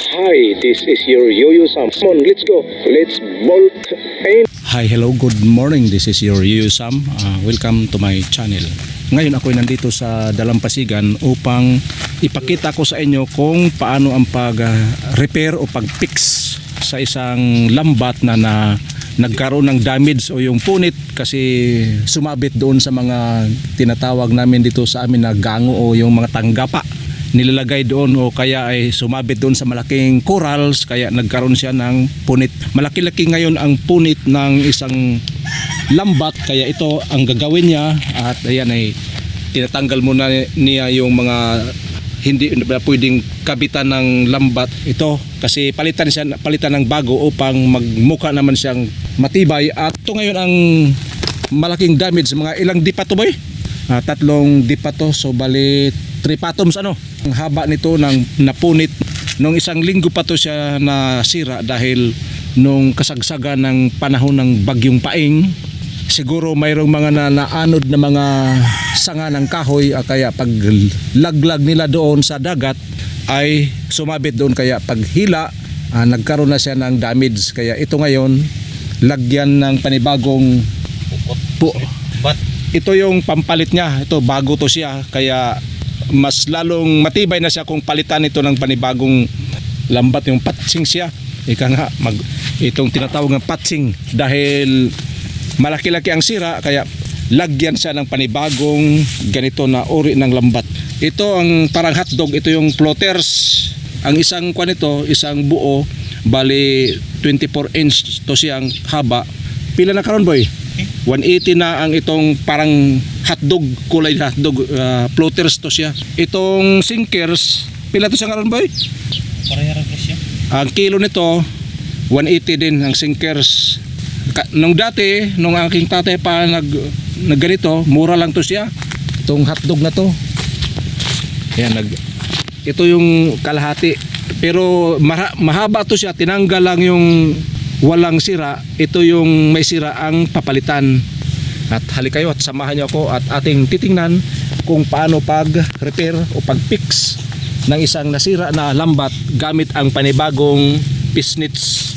Hi, this is your Yuyo Sam. Come on, let's go. Let's bolt in. Hi, hello, good morning. This is your Yuyo Sam. Welcome to my channel. Ngayon ako ay nandito sa Dalampasigan upang ipakita ko sa inyo kung paano ang pag-repair o pag-fix sa isang lambat na nagkaroon ng damage o yung punit kasi sumabit doon sa mga tinatawag namin dito sa amin na gango o yung mga tanggapa. Nilalagay doon o kaya ay sumabit doon sa malaking corals kaya nagkaroon siya ng punit. Malaki-laki ngayon ang punit ng isang lambat kaya ito ang gagawin niya at ayan ay tinatanggal muna niya yung mga hindi pwedeng kabitan ng lambat ito kasi palitan ng bago upang magmukha naman siyang matibay. At ito ngayon ang malaking damage, mga ilang di pa to boy? 3 di pa to, so bali 3 fathoms ano. Ang haba nito ng napunit nung 1 linggo pa to siya nasira dahil nung kasagsagan ng panahon ng bagyong Paing. Siguro mayroong mga naanod na mga sanga ng kahoy kaya pag laglag nila doon sa dagat ay sumabit doon kaya pag hila nagkaroon na siya ng damage. Kaya ito ngayon lagyan ng panibagong ito yung pampalit niya. Ito bago to siya kaya mas lalong matibay na siya kung palitan ito ng panibagong lambat, yung patsing siya. Ika nga itong tinatawag ng patsing dahil malaki-laki ang sira kaya lagyan siya ng panibagong ganito na uri ng lambat. Ito ang parang hotdog, ito yung floaters. Ang isang nito, isang buo, bali 24 inch to siyang haba. Pila na karon boy? 180 na ang itong parang hotdog, kulay hotdog, floaters to siya. Itong sinkers, pila to siya karon boy? Parehara presyo. Ang kilo nito 180 din ang sinkers. Nung dati, nung aking tatay pa nagganito, mura lang to siya. Itong hotdog na to. Ayan, ito yung kalahati. Pero mahaba to siya, tinanggal lang yung walang sira. Ito yung may sira ang papalitan. At halika kayo at samahan niyo ako at ating titingnan kung paano pag-repair o pag-fix ng isang nasira na lambat gamit ang panibagong fishnets.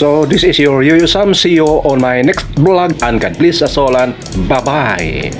So this is your Yuyo Sam. See you on my next vlog and God bless us all and bye-bye.